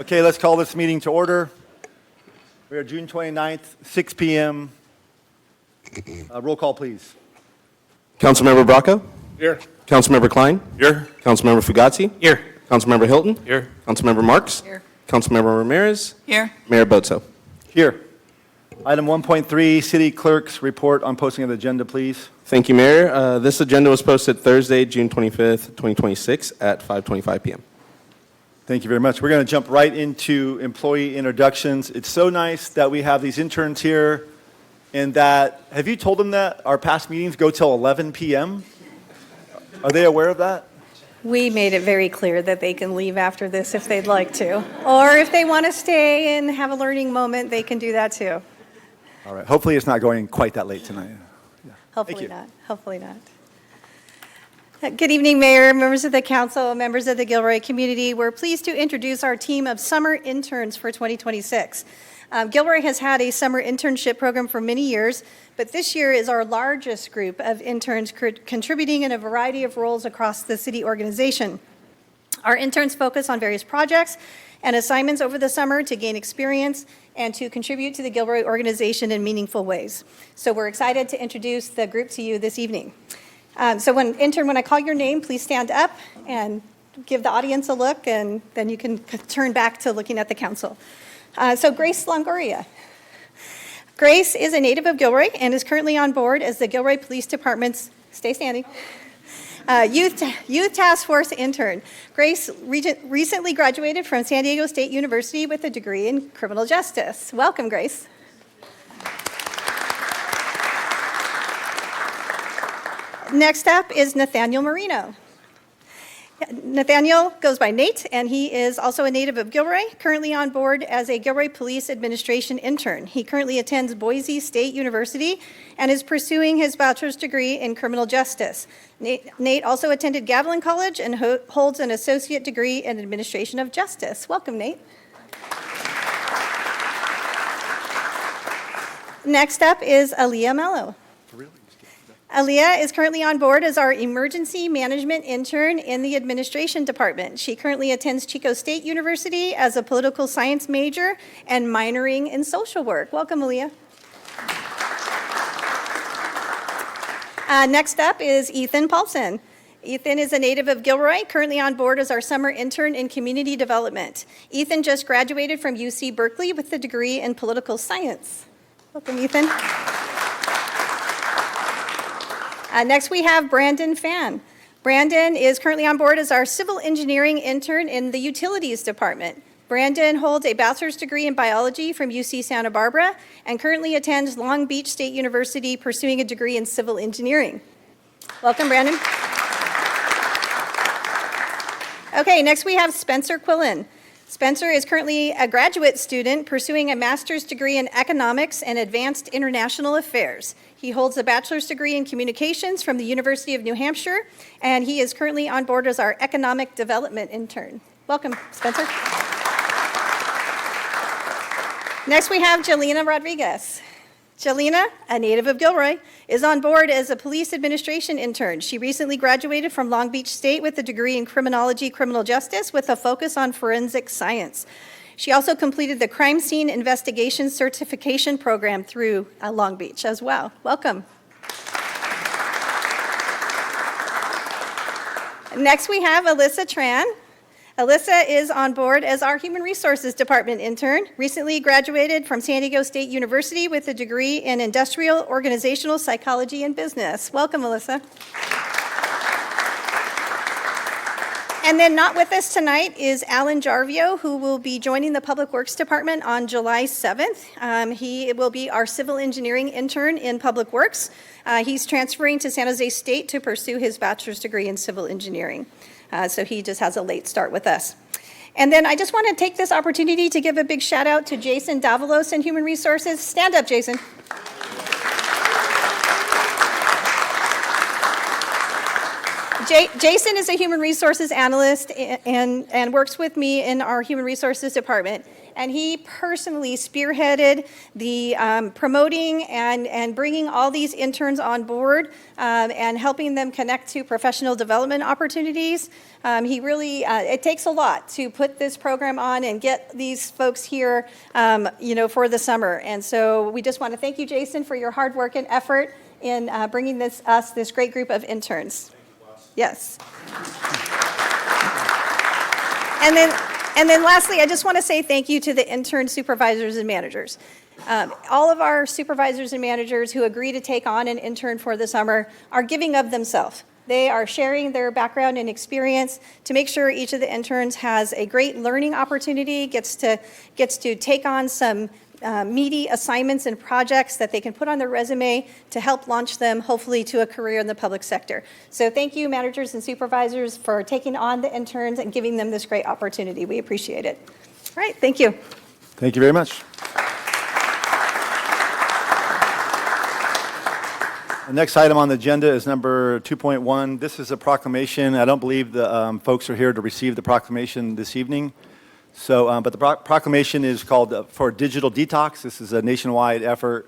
Okay, let's call this meeting to order. We are June 29th, 6 p.m. Roll call, please. Councilmember Bracco? Here. Councilmember Klein? Here. Councilmember Fugazzi? Here. Councilmember Hilton? Here. Councilmember Marks? Here. Councilmember Ramirez? Here. Mayor Bozo? Here. Item 1.3, City Clerk's report on posting of the agenda, please. Thank you, Mayor. This agenda was posted Thursday, June 25th, 2026 at 5:25 p.m. Thank you very much. We're going to jump right into employee introductions. It's so nice that we have these interns here and that, have you told them that our past meetings go till 11 p.m.? Are they aware of that? We made it very clear that they can leave after this if they'd like to. Or if they want to stay and have a learning moment, they can do that too. All right. Hopefully it's not going quite that late tonight. Yeah. Hopefully you. not. Hopefully not. Good evening, Mayor, members of the council, members of the Gilroy community. We're pleased to introduce our team of summer interns for 2026. Gilroy has had a summer internship program for many years, but this year is our largest group of interns contributing in a variety of roles across the city organization. Our interns focus on various projects and assignments over the summer to gain experience and to contribute to the Gilroy organization in meaningful ways. So we're excited to introduce the group to you this evening. So when I call your name, please stand up and give the audience a look, and then you can turn back to looking at the council. So Grace Longoria. Grace is a native of Gilroy and is currently on board as the Gilroy Police Department's, stay standing, Youth Task Force intern. Grace recently graduated from San Diego State University with a degree in criminal justice. Welcome, Grace. Next up is Nathaniel Marino. Nathaniel goes by Nate, and he is also a native of Gilroy, currently on board as a Gilroy Police Administration intern. He currently attends Boise State University and is pursuing his bachelor's degree in criminal justice. Nate also attended Gavilan College and holds an associate degree in administration of justice. Welcome, Nate. Next up is Aaliyah Mello. Aaliyah is currently on board as our emergency management intern in the administration department. She currently attends Chico State University as a political science major and minoring in social work. Welcome, Aaliyah. Next up is Ethan Paulson. Ethan is a native of Gilroy, currently on board as our summer intern in community development. Ethan just graduated from UC Berkeley with a degree in political science. Welcome, Ethan. Next, we have Brandon Fan. Brandon is currently on board as our civil engineering intern in the utilities department. Brandon holds a bachelor's degree in biology from UC Santa Barbara and currently attends Long Beach State University pursuing a degree in civil engineering. Welcome, Brandon. Okay, next we have Spencer Quillen. Spencer is currently a graduate student pursuing a master's degree in economics and advanced international affairs. He holds a bachelor's degree in communications from the University of New Hampshire, and he is currently on board as our economic development intern. Welcome, Spencer. Next, we have Jelena Rodriguez. Jelena, a native of Gilroy, is on board as a police administration intern. She recently graduated from Long Beach State with a degree in criminology, criminal justice, with a focus on forensic science. She also completed the crime scene investigation certification program through Long Beach as well. Welcome. Next, we have Alyssa Tran. Alyssa is on board as our Human Resources Department intern, recently graduated from San Diego State University with a degree in Industrial Organizational Psychology and Business. Welcome, Alyssa. And then not with us tonight is Alan Jarvio, who will be joining the Public Works Department on July 7th. He will be our civil engineering intern in Public Works. He's transferring to San Jose State to pursue his bachelor's degree in civil engineering. So he just has a late start with us. And then I just want to take this opportunity to give a big shout out to Jason Davalos in Human Resources. Stand up, Jason. Jason is a human resources analyst and works with me in our human resources department. And he personally spearheaded the promoting and bringing all these interns on board and helping them connect to professional development opportunities. He really, it takes a lot to put this program on and get these folks here, for the summer. And so we just want to thank you, Jason, for your hard work and effort in bringing this great group of interns. Yes. And then lastly, I just want to say thank you to the intern supervisors and managers. All of our supervisors and managers who agree to take on an intern for the summer are giving of themselves. They are sharing their background and experience to make sure each of the interns has a great learning opportunity, gets to take on some meaty assignments and projects that they can put on their resume to help launch them, hopefully, to a career in the public sector. So thank you, managers and supervisors, for taking on the interns and giving them this great opportunity. We appreciate it. All right, thank you. Thank you very much. The next item on the agenda is number 2.1. This is a proclamation. I don't believe the folks are here to receive the proclamation this evening. So, but the proclamation is called for Digital Detox. This is a nationwide effort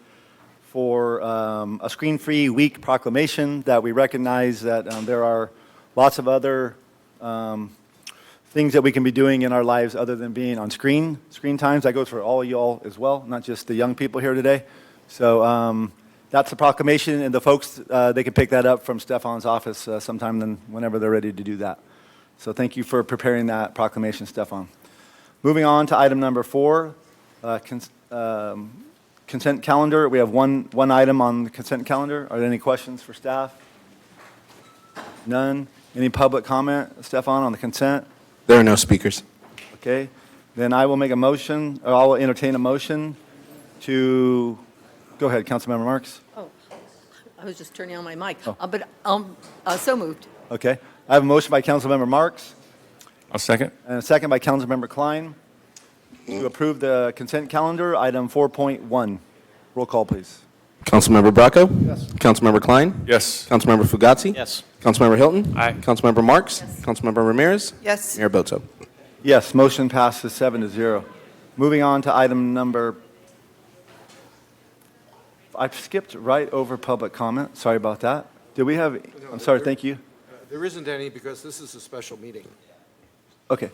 for a screen-free week proclamation that we recognize that there are lots of other things that we can be doing in our lives other than being on screen times. That goes for all of y'all as well, not just the young people here today. So that's the proclamation, and the folks, they can pick that up from Stefan's office sometime then whenever they're ready to do that. So thank you for preparing that proclamation, Stefan. Moving on to item number 4, consent calendar. We have one item on the consent calendar. Are there any questions for staff? None. Any public comment, Stefan, on the consent? There are no speakers. Okay. Then I will make a motion, or I'll entertain a motion to, go ahead, Councilmember Marks. Oh, I was just turning on my mic. Oh. But so moved. Okay. I have a motion by Councilmember Marks. I'll second. And a second by Councilmember Klein to approve the consent calendar, item 4.1. Roll call, please. Councilmember Bracco? Yes. Councilmember Klein? Yes. Councilmember Fugazi? Yes. Councilmember Hilton? Aye. Councilmember Marks? Councilmember Ramirez? Yes. Mayor Boto? Yes, motion passes 7-0. Moving on to item number, I've skipped right over public comment. Sorry about that. Did we have, I'm sorry, thank you. There isn't any because this is a special meeting. Okay.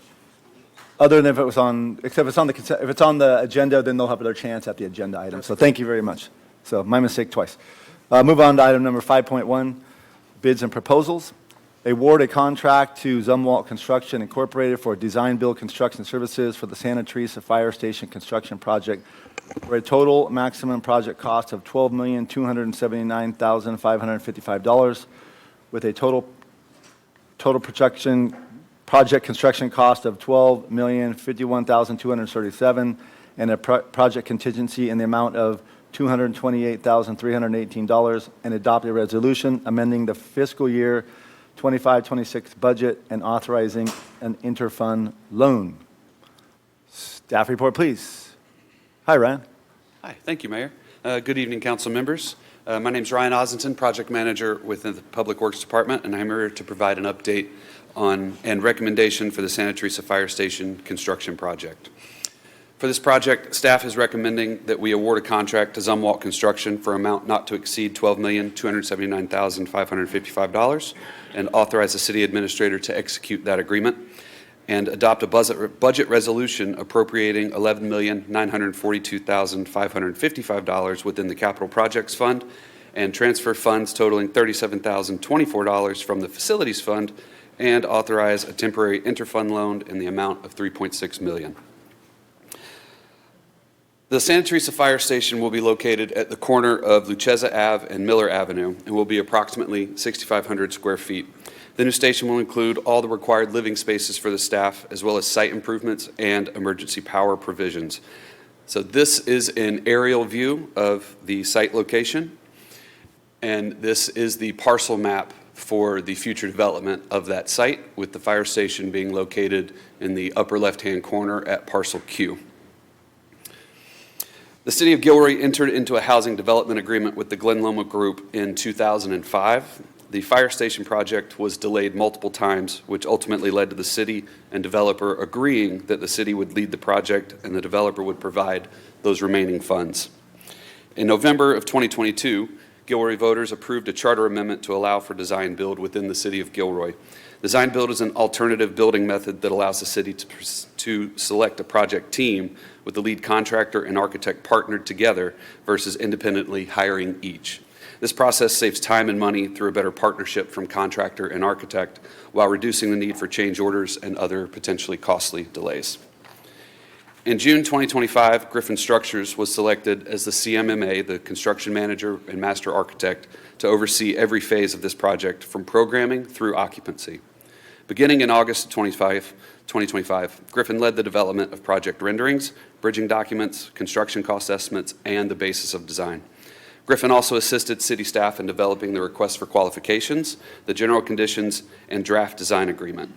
Other than if it was on, except if it's on the agenda, then they'll have their chance at the agenda item. So thank you very much. So my mistake twice. Move on to item number 5.1, bids and proposals. Award a contract to Zumwalt Construction Incorporated for design build construction services for the Santa Teresa Fire Station construction project for a total maximum project cost of $12,279,555 with a total project construction cost of $12,051,237 and a project contingency in the amount of $228,318, and adopt a resolution amending the fiscal year 25-26 budget and authorizing an interfund loan. Staff report, please. Hi, Ryan. Hi, thank you, Mayor. Good evening, council members. My name is Ryan Osington, project manager within the Public Works Department, and I'm here to provide an update on and recommendation for the Santa Teresa Fire Station construction project. For this project, staff is recommending that we award a contract to Zumwalt Construction for an amount not to exceed $12,279,555 and authorize the city administrator to execute that agreement and adopt a budget resolution appropriating $11,942,555 within the Capital Projects Fund and transfer funds totaling $37,024 from the Facilities Fund and authorize a temporary interfund loan in the amount of $3.6 million. The Santa Teresa Fire Station will be located at the corner of Lucchese Ave and Miller Avenue and will be approximately 6,500 square feet. The new station will include all the required living spaces for the staff, as well as site improvements and emergency power provisions. So this is an aerial view of the site location, and this is the parcel map for the future development of that site, with the fire station being located in the upper left-hand corner at parcel Q. The City of Gilroy entered into a housing development agreement with the Glen Loma Group in 2005. the fire station project was delayed multiple times, which ultimately led to the city and developer agreeing that the city would lead the project and the developer would provide those remaining funds. In November of 2022, Gilroy voters approved a charter amendment to allow for design build within the city of Gilroy. Design build is an alternative building method that allows the city to select a project team with the lead contractor and architect partnered together versus independently hiring each. This process saves time and money through a better partnership from contractor and architect while reducing the need for change orders and other potentially costly delays. In June 2025, Griffin Structures was selected as the CMMA, the construction manager and master architect, to oversee every phase of this project from programming through occupancy. Beginning in August of 2025, Griffin led the development of project renderings, bridging documents, construction cost estimates, and the basis of design. Griffin also assisted city staff in developing the request for qualifications, the general conditions, and draft design agreement.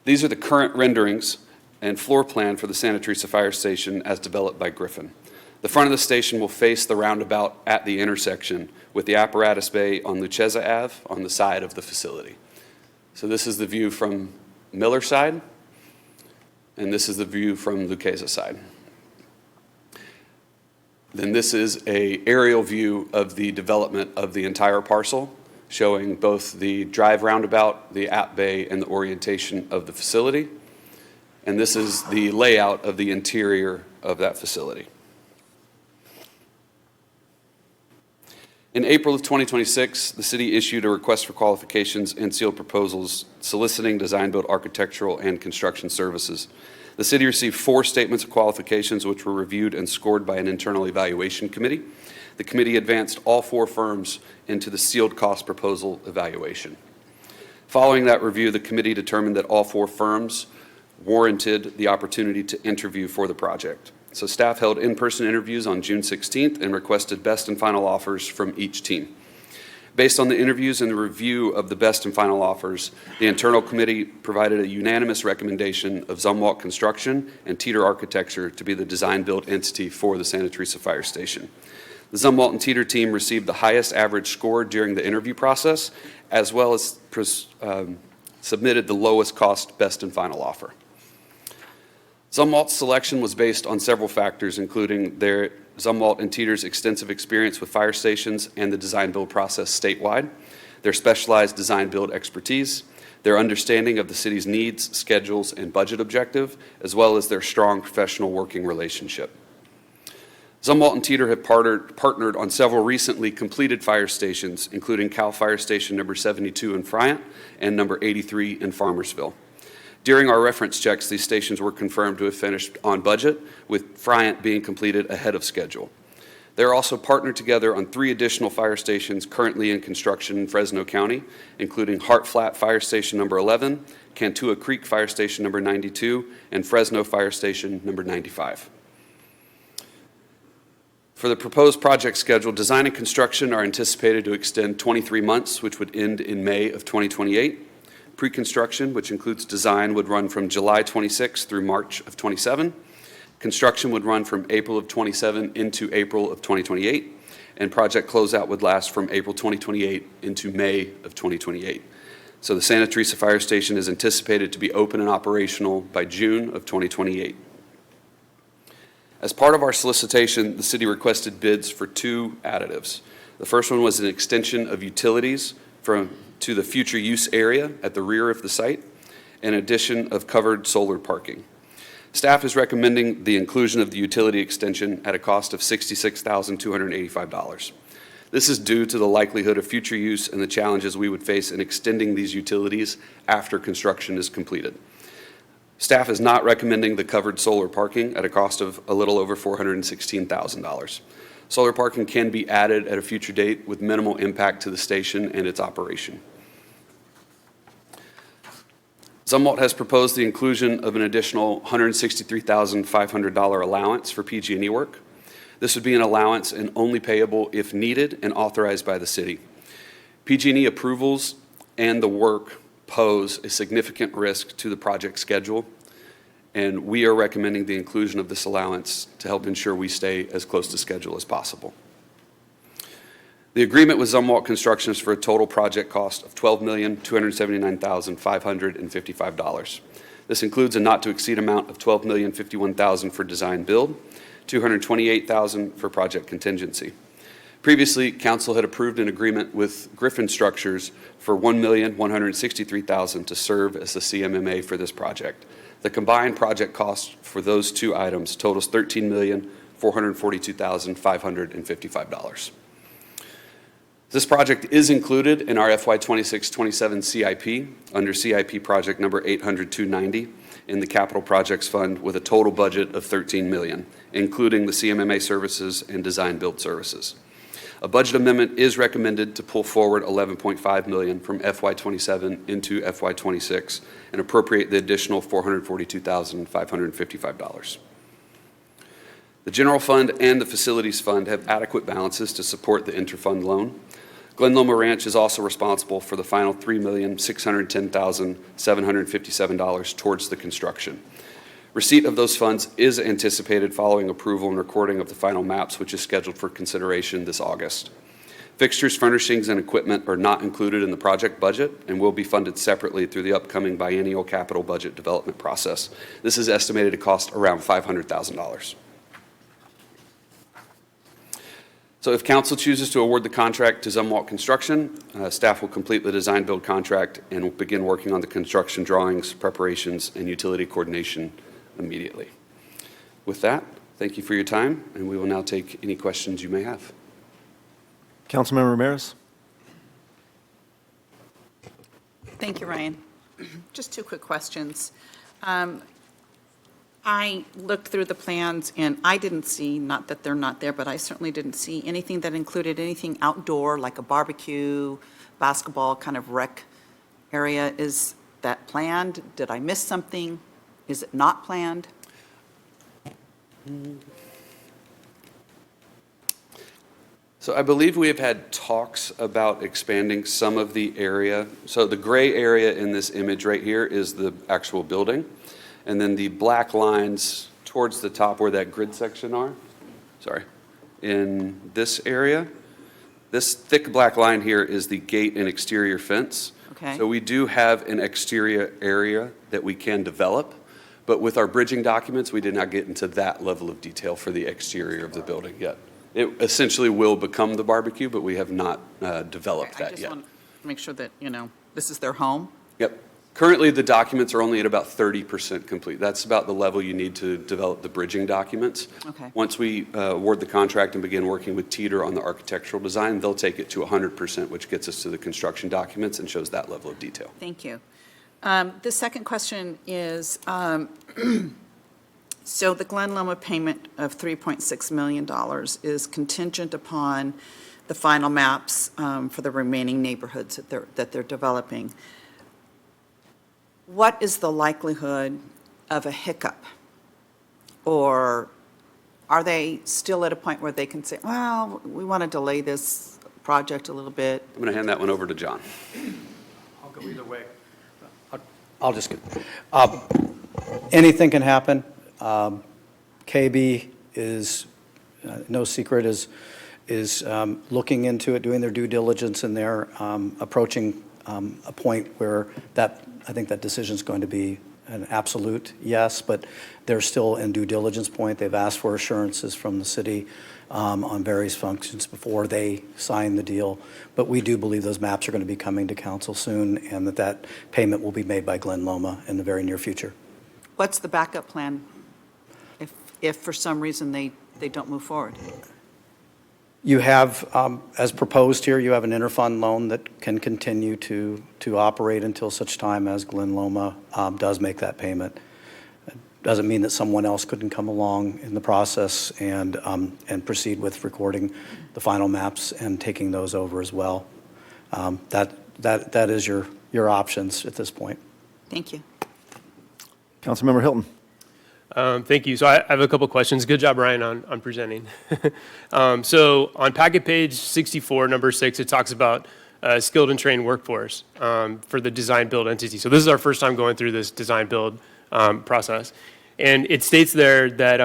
These are the current renderings and floor plan for the Santa Teresa Fire Station as developed by Griffin. The front of the station will face the roundabout at the intersection with the apparatus bay on Lucchesa Ave on the side of the facility. So this is the view from Miller side, and this is the view from Lucchesa side. Then this is an aerial view of the development of the entire parcel, showing both the drive roundabout, the app bay, and the orientation of the facility. And this is the layout of the interior of that facility. In April of 2026, the city issued a request for qualifications and sealed proposals soliciting design-build architectural and construction services. The city received 4 statements of qualifications which were reviewed and scored by an internal evaluation committee. The committee advanced all 4 firms into the sealed cost proposal evaluation. Following that review, the committee determined that all 4 firms warranted the opportunity to interview for the project. So staff held in-person interviews on June 16th and requested best and final offers from each team. Based on the interviews and the review of the best and final offers, the internal committee provided a unanimous recommendation of Zumwalt Construction and Teeter Architecture to be the design-build entity for the Santa Teresa Fire Station. The Zumwalt and Teeter team received the highest average score during the interview process, as well as submitted the lowest cost best and final offer. Zumwalt's selection was based on several factors, including their Zumwalt and Teeter's extensive experience with fire stations and the design-build process statewide, their specialized design-build expertise, their understanding of the city's needs, schedules, and budget objective, as well as their strong professional working relationship. Zumwalt and Teeter have partnered on several recently completed fire stations, including Cal Fire Station number 72 in Friant and number 83 in Farmersville. During our reference checks, these stations were confirmed to have finished on budget, with Friant being completed ahead of schedule. They are also partnered together on 3 additional fire stations currently in construction in Fresno County, including Hart Flat Fire Station number 11, Cantua Creek Fire Station number 92, and Fresno Fire Station number 95. For the proposed project schedule, design and construction are anticipated to extend 23 months, which would end in May of 2028. Pre-construction, which includes design, would run from July 26 through March of 27. Construction would run from April of 27 into April of 2028. And project closeout would last from April 2028 into May of 2028. So the Santa Teresa Fire Station is anticipated to be open and operational by June of 2028. As part of our solicitation, the city requested bids for 2 additives. The first one was an extension of utilities to the future use area at the rear of the site, and addition of covered solar parking. Staff is recommending the inclusion of the utility extension at a cost of $66,285. This is due to the likelihood of future use and the challenges we would face in extending these utilities after construction is completed. Staff is not recommending the covered solar parking at a cost of a little over $416,000. Solar parking can be added at a future date with minimal impact to the station and its operation. Zumwalt has proposed the inclusion of an additional $163,500 allowance for PG&E work. This would be an allowance and only payable if needed and authorized by the city. PG&E approvals and the work pose a significant risk to the project schedule, and we are recommending the inclusion of this allowance to help ensure we stay as close to schedule as possible. The agreement with Zumwalt Construction is for a total project cost of $12,279,555. This includes a not-to-exceed amount of $12,051,000 for design build, $228,000 for project contingency. Previously, council had approved an agreement with Griffin Structures for $1,163,000 to serve as the CMMA for this project. The combined project cost for those two items totals $13,442,555. This project is included in our FY 26-27 CIP under CIP project number 800-290 in the Capital Projects Fund with a total budget of $13 million, including the CMMA services and design build services. A budget amendment is recommended to pull forward $11.5 million from FY 27 into FY 26 and appropriate the additional $442,555. The general fund and the facilities fund have adequate balances to support the interfund loan. Glen Loma Ranch is also responsible for the final $3,610,757 towards the construction. Receipt of those funds is anticipated following approval and recording of the final maps, which is scheduled for consideration this August. Fixtures, furnishings, and equipment are not included in the project budget and will be funded separately through the upcoming biennial capital budget development process. This is estimated to cost around $500,000. So if council chooses to award the contract to Zumwalt Construction, staff will complete the design build contract and will begin working on the construction drawings, preparations, and utility coordination immediately. With that, thank you for your time, and we will now take any questions you may have. Councilmember Ramirez? Thank you, Ryan. Just two quick questions. I looked through the plans, and I didn't see, not that they're not there, but I certainly didn't see anything that included anything outdoor, like a barbecue, basketball kind of rec area. Is that planned? Did I miss something? Is it not planned? So I believe we have had talks about expanding some of the area. So the gray area in this image right here is the actual building. And then the black lines towards the top where that grid section are, in this area, this thick black line here is the gate and exterior fence. Okay. So we do have an exterior area that we can develop, but with our bridging documents, we did not get into that level of detail for the exterior of the building yet. It essentially will become the barbecue, but we have not developed Okay, that I just yet. want to make sure that, this is their home. Yep. Currently, the documents are only at about 30% complete. That's about the level you need to develop the bridging documents. Okay. Once we award the contract and begin working with Teeter on the architectural design, they'll take it to 100%, which gets us to the construction documents and shows that level of detail. Thank you. The second question is, so the Glen Loma payment of $3.6 million is contingent upon the final maps for the remaining neighborhoods that they're developing. What is the likelihood of a hiccup? Or are they still at a point where they can say, well, we want to delay this project a little bit? I'm going to hand that one over to John. I'll go either way. I'll just get, anything can happen. KB is, no secret, is looking into it, doing their due diligence, and they're approaching a point where I think that decision is going to be an absolute yes, but they're still in due diligence point. They've asked for assurances from the city on various functions before they sign the deal. But we do believe those maps are going to be coming to council soon, and that payment will be made by Glen Loma in the very near future. What's the backup plan if for some reason they don't move forward? You have, as proposed here, you have an interfund loan that can continue to operate until such time as Glen Loma does make that payment. It doesn't mean that someone else couldn't come along in the process and proceed with recording the final maps and taking those over as well. That is your options at this point. Thank you. Councilmember Hilton? Thank you. So I have a couple questions. Good job, Ryan, on presenting. So on packet page 64, number 6, it talks about skilled and trained workforce for the design build entity. So this is our first time going through this design build process. And it states there that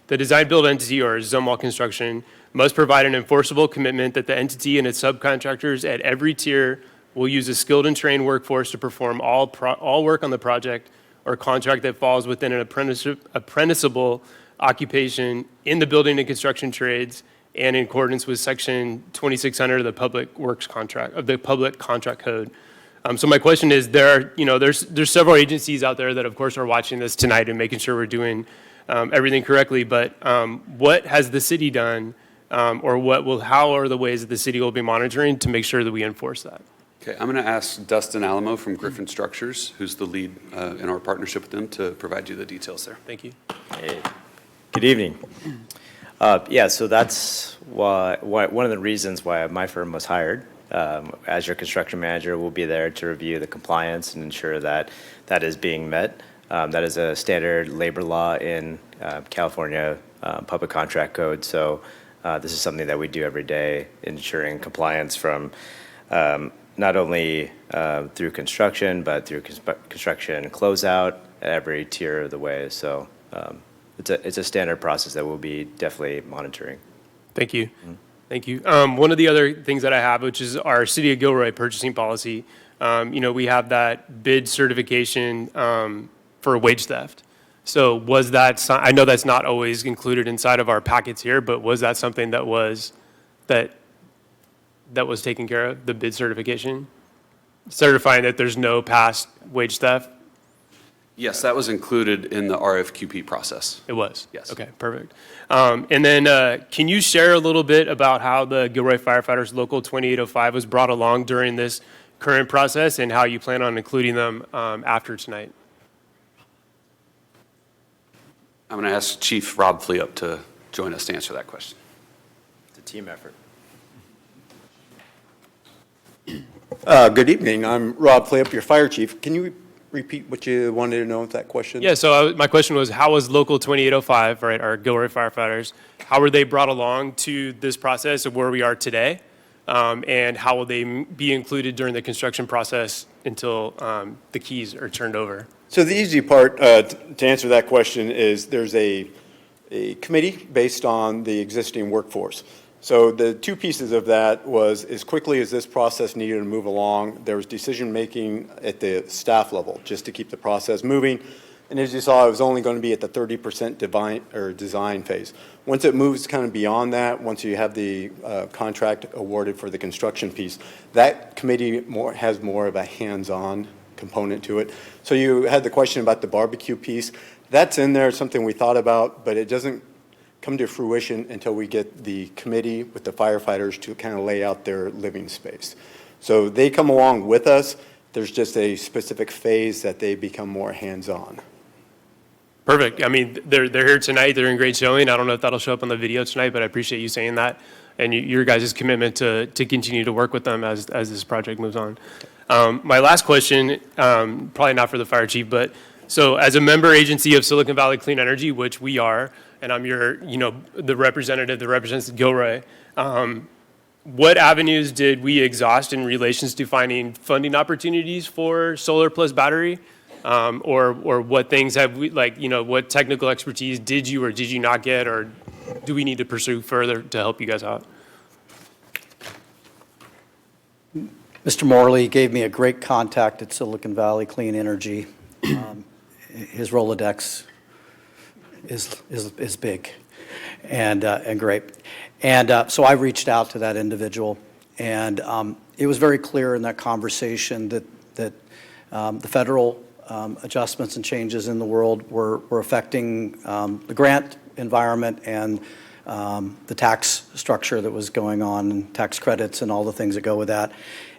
the design build entity, or Zumwalt Construction, must provide an enforceable commitment that the entity and its subcontractors at every tier will use a skilled and trained workforce to perform all work on the project or contract that falls within an apprenticeable occupation in the building and construction trades and in accordance with Section 2600 of the Public Works Contract, of the Public Contract Code. So my question is, there's several agencies out there that, of course, are watching this tonight and making sure we're doing everything correctly, but what has the city done, or how are the ways that the city will be monitoring to make sure that we enforce that? Okay, I'm going to ask Dustin Alamo from Griffin Structures, who's the lead in our partnership with them, to provide you the details there. Thank you. Hey, good evening. Yeah, so that's why one of the reasons why my firm was hired. As your construction manager, we'll be there to review the compliance and ensure that that is being met. That is a standard labor law in California Public Contract Code. So this is something that we do every day, ensuring compliance from not only through construction, but through construction closeout at every tier of the way. So it's a standard process that we'll be definitely monitoring. Thank you. Thank you. One of the other things that I have, which is our City of Gilroy purchasing policy, we have that bid certification for wage theft. So was that, I know that's not always included inside of our packets here, but was that something that was taken care of, the bid certification? Certifying that there's no past wage theft? Yes, that was included in the RFQP process. It was? Yes. Okay, perfect. And then can you share a little bit about how the Gilroy Firefighters Local 2805 was brought along during this current process and how you plan on including them after tonight? I'm going to ask Chief Rob Fleop to join us to answer that question. It's a team effort. Good evening. I'm Rob Fleop, your fire chief. Can you repeat what you wanted to know with that question? Yeah, so my question was, how was Local 2805, right, our Gilroy firefighters, how were they brought along to this process of where we are today? And how will they be included during the construction process until the keys are turned over? So the easy part to answer that question is there's a committee based on the existing workforce. So the two pieces of that was, as quickly as this process needed to move along, there was decision-making at the staff level just to keep the process moving. And as you saw, it was only going to be at the 30% design phase. Once it moves kind of beyond that, once you have the contract awarded for the construction piece, that committee has more of a hands-on component to it. So you had the question about the barbecue piece. That's in there, something we thought about, but it doesn't come to fruition until we get the committee with the firefighters to kind of lay out their living space. So they come along with us. There's just a specific phase that they become more hands-on. Perfect. I mean, they're here tonight. They're in great showing. I don't know if that'll show up on the video tonight, but I appreciate you saying that and your guys' commitment to continue to work with them as this project moves on. My last question, probably not for the fire chief, but so as a member agency of Silicon Valley Clean Energy, which we are, and I'm the representative that represents Gilroy, what avenues did we exhaust in relations to finding funding opportunities for solar plus battery? Or what things have we, what technical expertise did you or did you not get, or do we need to pursue further to help you guys out? Mr. Morley gave me a great contact at Silicon Valley Clean Energy. His Rolodex is big and great. And so I reached out to that individual, and it was very clear in that conversation that the federal adjustments and changes in the world were affecting the grant environment and the tax structure that was going on, and tax credits and all the things that go with that.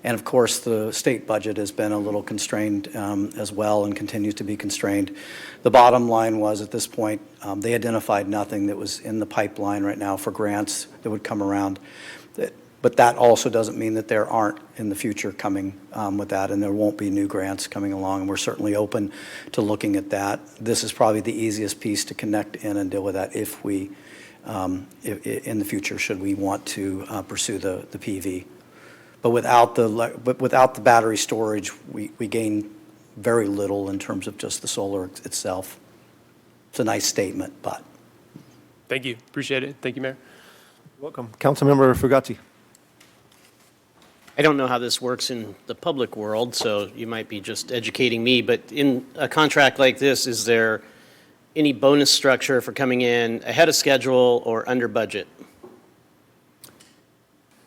And of course, the state budget has been a little constrained as well and continues to be constrained. The bottom line was, at this point, they identified nothing that was in the pipeline right now for grants that would come around. But that also doesn't mean that there aren't in the future coming with that, and there won't be new grants coming along, and we're certainly open to looking at that. This is probably the easiest piece to connect in and deal with that if we, in the future, should we want to pursue the PV. But without the battery storage, we gain very little in terms of just the solar itself. It's a nice statement, but. Thank you. Appreciate it. Thank you, Mayor. Welcome. Councilmember Fugati. I don't know how this works in the public world, so you might be just educating me, but in a contract like this, is there any bonus structure for coming in ahead of schedule or under budget?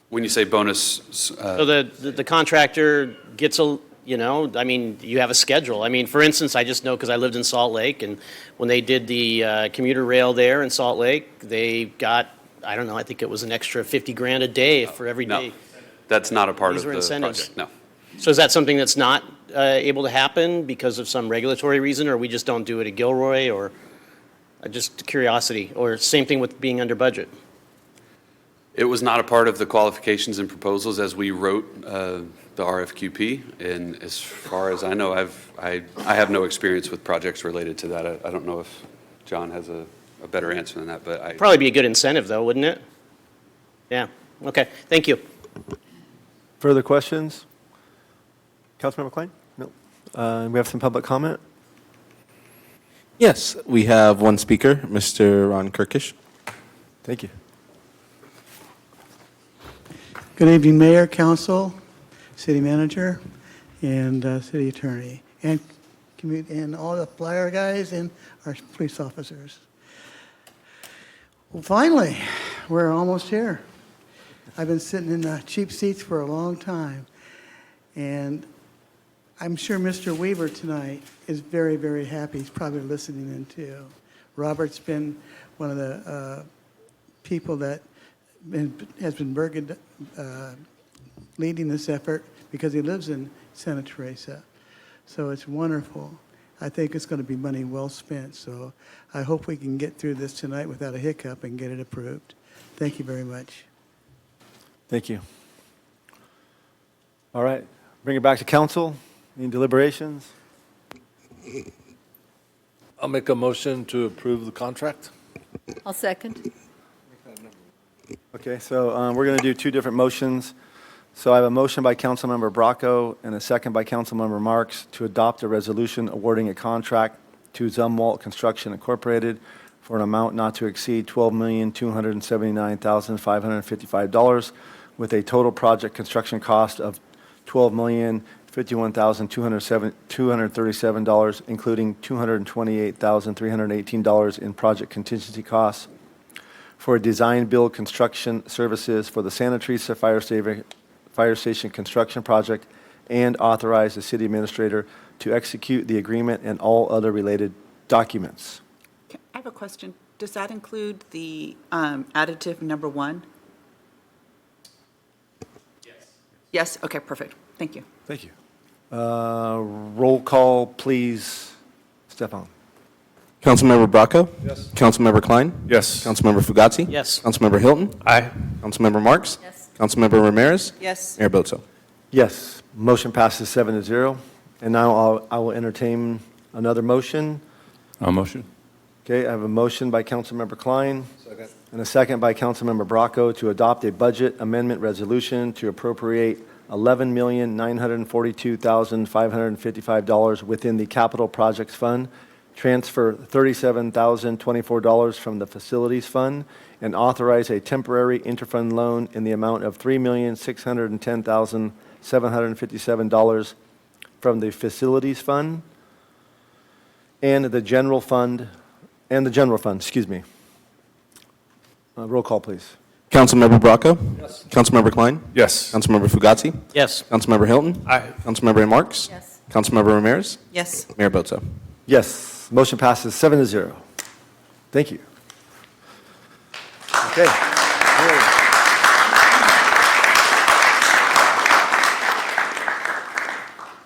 When you say bonus, So the contractor gets I mean, you have a schedule. I mean, for instance, I just know because I lived in Salt Lake, and when they did the commuter rail there in Salt Lake, they got, I don't know, I think it was an extra 50 grand a day for every no, day. that's not a part These of were the incentives. project, no. So is that something that's not able to happen because of some regulatory reason, or we just don't do it at Gilroy, or just curiosity, or same thing with being under budget? It was not a part of the qualifications and proposals as we wrote the RFQP, and as far as I know, I have no experience with projects related to that. I don't know if John has a better answer than that, but Probably be a good incentive, though, wouldn't it? Yeah, okay, thank you. Further questions? Councilmember Klein? No. We have some public comment? Yes, we have one speaker, Mr. Ron Kirkish. Thank you. Good evening, Mayor, Council, City Manager, and City Attorney, and all the flyer guys and our police officers. Well, finally, we're almost here. I've been sitting in cheap seats for a long time, and I'm sure Mr. Weaver tonight is very, very happy. He's probably listening in too. Robert's been one of the people that has been leading this effort because he lives in Santa Teresa. So it's wonderful. I think it's going to be money well spent. So I hope we can get through this tonight without a hiccup and get it approved. Thank you very much. Thank you. All right, bring it back to council. Any deliberations? I'll make a motion to approve the contract. I'll second. Okay, so we're going to do two different motions. So I have a motion by Councilmember Bracco and a second by Councilmember Marks to adopt a resolution awarding a contract to Zumwalt Construction Incorporated for an amount not to exceed $12,279,555 with a total project construction cost of $12,051,237, including $228,318 in project contingency costs for design build construction services for the Santa Teresa Fire Station construction project, and authorize the city administrator to execute the agreement and all other related documents. I have a question. Does that include the additive number 1? Yes. Yes? Okay, perfect. Thank you. Thank you. Roll call, please, Stefan. Councilmember Bracco? Yes. Councilmember Klein? Yes. Councilmember Fugati? Yes. Councilmember Hilton? Aye. Councilmember Marks? Yes. Councilmember Ramirez? Yes. Mayor Bozo? Yes, motion passes 7-0. And now I will entertain another motion. I'll motion. Okay, I have a motion by Councilmember Klein. Second. And a second by Councilmember Bracco to adopt a budget amendment resolution to appropriate $11,942,555 within the Capital Projects Fund, transfer $37,024 from the Facilities Fund, and authorize a temporary interfund loan in the amount of $3,610,757 from the Facilities Fund and the General Fund, excuse me. Roll call, please. Councilmember Bracco? Yes. Councilmember Klein? Yes. Councilmember Fugati? Yes. Councilmember Hilton? Aye. Councilmember Marks? Yes. Councilmember Ramirez? Yes. Mayor Bozo? Yes, motion passes 7-0. Thank you. Okay.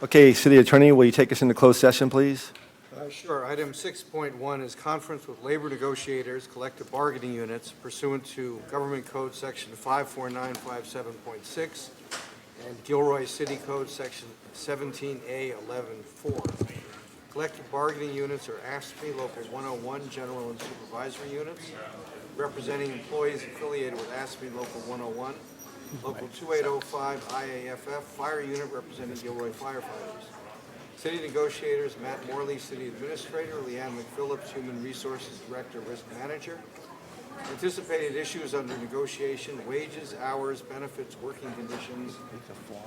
Okay, City Attorney, will you take us into closed session, please? Sure. Item 6.1 is conference with labor negotiators, collective bargaining units pursuant to Government Code Section 54957.6 and Gilroy City Code Section 17A11.4. Collective bargaining units are AFSCME Local 101 General and Supervisory Units, representing employees affiliated with AFSCME Local 101, Local 2805 IAFF Fire Unit representing Gilroy firefighters. City negotiators, Matt Morley, City Administrator, Leanne McPhillips, Human Resources Director, Risk Manager, Anticipated issues under negotiation, wages, hours, benefits, working conditions,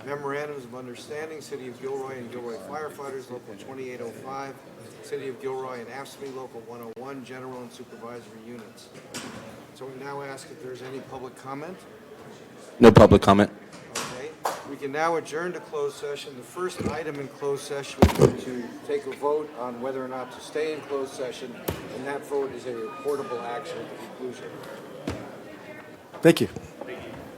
memorandums of understanding, City of Gilroy and Gilroy firefighters, Local 2805, City of Gilroy and AFSCME, Local 101, general and supervisory units. So we now ask if there's any public comment. No public comment. Okay, we can now adjourn to closed session. The first item in closed session would be to take a vote on whether or not to stay in closed session, and that vote is a reportable action at the conclusion. Thank you.